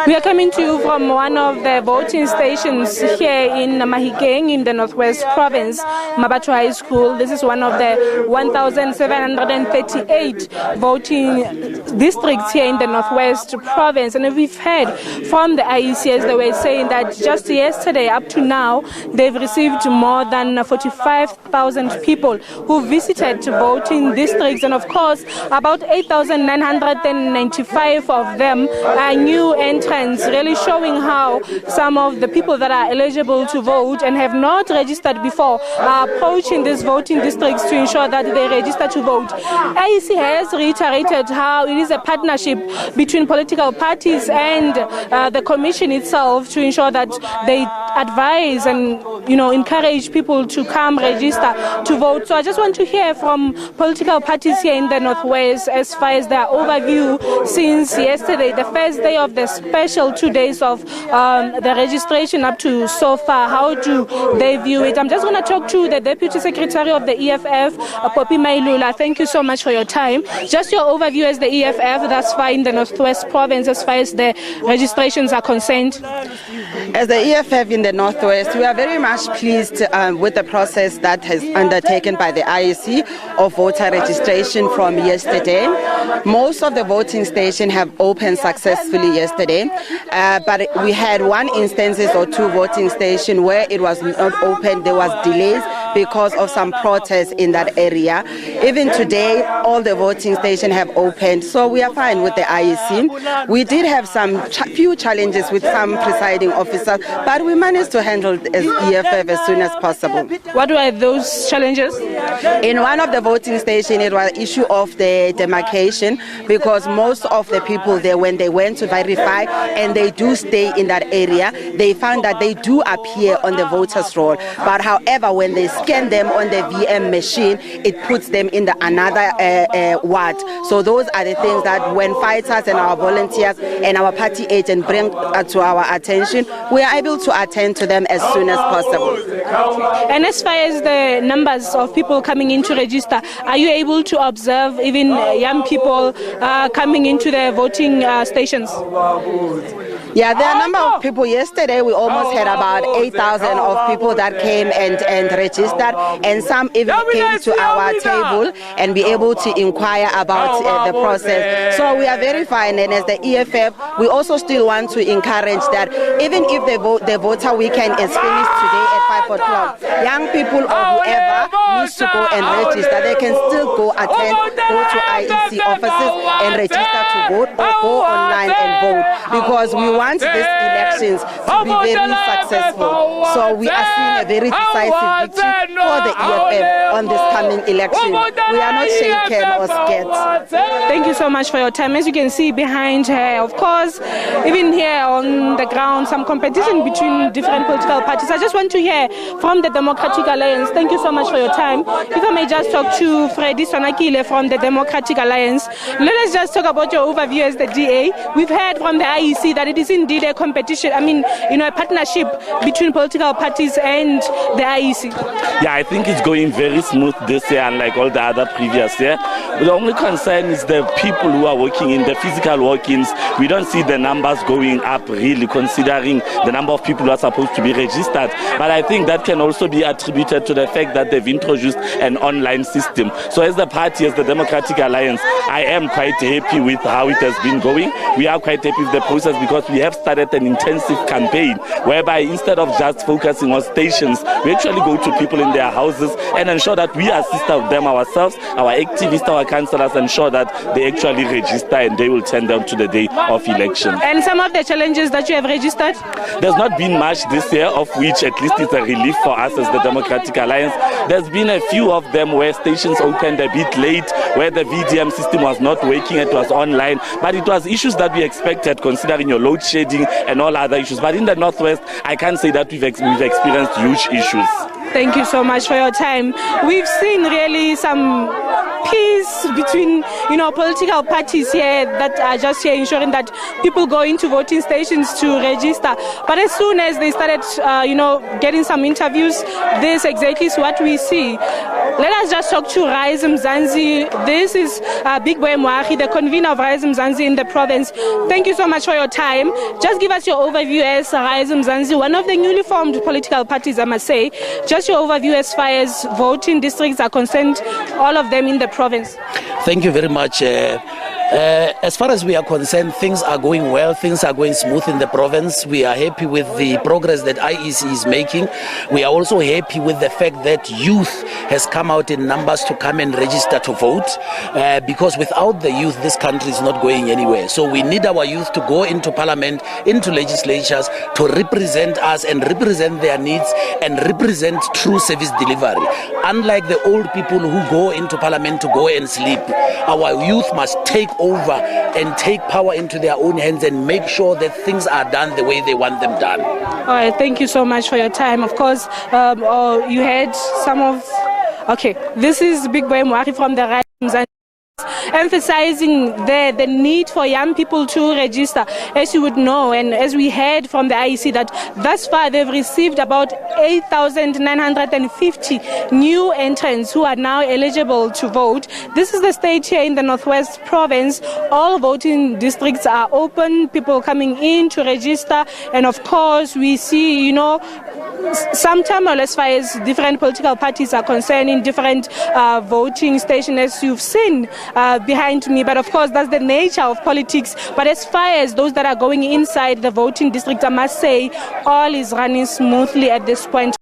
We are coming to you from one of the voting stations here in Mahikeng in the Northwest Province, Mabatu High School. This is one of the 1,738 voting districts here in the Northwest Province. And we've heard from the IEC, as they were saying, that just yesterday up to now, they've received more than 45,000 people who visited voting districts. And of course, about 8,995 of them are new entrants, really showing how some of the people that are eligible to vote and have not registered before are approaching these voting districts to ensure that they register to vote. IEC has reiterated how it is a partnership between political parties and the commission itself to ensure that they advise and encourage people to come register to vote. So I just want to hear from political parties here in the Northwest as far as their overview since yesterday, the first day of the special 2 days of the registration up to so far. How do they view it? I'm just going to talk to the Deputy Secretary of the EFF, Poppy Mailula. Thank you so much for your time. Just your overview as the EFF thus far in the Northwest Province as far as the registrations are concerned. As the EFF in the Northwest, we are very much pleased with the process that has undertaken by the IEC of voter registration from yesterday. Most of the voting stations have opened successfully yesterday, but we had one instances or two voting stations where it was not open. There was delays because of some protests in that area. Even today, all the voting stations have opened, so we are fine with the IEC. We did have some few challenges with some presiding officers, but we managed to handle as EFF as soon as possible. What were those challenges? In one of the voting stations, it was issue of the demarcation, because most of the people there, when they went to verify and they do stay in that area, they found that they do appear on the voters roll. But however, when they scan them on the VM machine, it puts them in the another ward. So those are the things that when fighters and our volunteers and our party agents bring to our attention, we are able to attend to them as soon as possible. And as far as the numbers of people coming in to register, are you able to observe even young people coming into the voting stations? Yeah, there are a number of people. Yesterday, we almost had about 8,000 of people that came and registered, and some even came to our table and be able to inquire about the process. So we are very fine, and as the EFF, we also still want to encourage that even if the voter weekend is finished today at 5 o'clock, young people or whoever needs to go and register, they can still go to IEC offices and register to vote or go online and vote, because we want these elections to be very successful. So we are seeing a very decisive victory for the EFF on this coming election. We are not shaken or scared. Thank you so much for your time. As you can see behind her, of course, even here on the ground, some competition between different political parties. I just want to hear from the Democratic Alliance. Thank you so much for your time. If I may just talk to Freddy Sonakile from the Democratic Alliance. Let us just talk about your overview as the DA. We've heard from the IEC that it is indeed a competition, a partnership between political parties and the IEC. Yeah, I think it's going very smooth this year, unlike all the other previous year. The only concern is the people who are working in the physical walk-ins. We don't see the numbers going up really, considering the number of people who are supposed to be registered. But I think that can also be attributed to the fact that they've introduced an online system. So as the party, as the Democratic Alliance, I am quite happy with how it has been going. We are quite happy with the process because we have started an intensive campaign whereby instead of just focusing on stations, we actually go to people in their houses and ensure that we assist them ourselves, our activists, our councillors, ensure that they actually register and they will turn down to the day of election. And some of the challenges that you have registered? There's not been much this year, of which at least it's a relief for us as the Democratic Alliance. There's been a few of them where stations opened a bit late, where the VDM system was not working, it was online, but it was issues that we expected considering your load shedding and all other issues. But in the Northwest, I can't say that we've experienced huge issues. Thank you so much for your time. We've seen really some peace between, political parties here that are just here ensuring that people go into voting stations to register. But as soon as they started, getting some interviews, this exactly is what we see. Let us just talk to Rise Mzansi. This is Big Boy Moagi, the convener of Rise Mzansi in the province. Thank you so much for your time. Just give us your overview as Rise Mzansi, one of the newly formed political parties, I must say. Just your overview as far as voting districts are concerned, all of them in the province. Thank you very much. As far as we are concerned, things are going well, things are going smooth in the province. We are happy with the progress that IEC is making. We are also happy with the fact that youth has come out in numbers to come and register to vote, because without the youth, this country is not going anywhere. So we need our youth to go into parliament, into legislatures, to represent us and represent their needs and represent true service delivery. Unlike the old people who go into parliament to go and sleep, our youth must take over and take power into their own hands and make sure that things are done the way they want them done. All right, thank you so much for your time. Of course, you had some of... Okay, this is Big Boy Moagi from the Rise Mzansi, emphasizing the need for young people to register. As you would know, and as we heard from the IEC, that thus far they've received about 8,950 new entrants who are now eligible to vote. This is the state here in the Northwest Province. All voting districts are open, people coming in to register, and of course we see, some turmoil as far as different political parties are concerned in different voting stations, as you've seen behind me. But of course, that's the nature of politics. But as far as those that are going inside the voting district, I must say all is running smoothly at this point.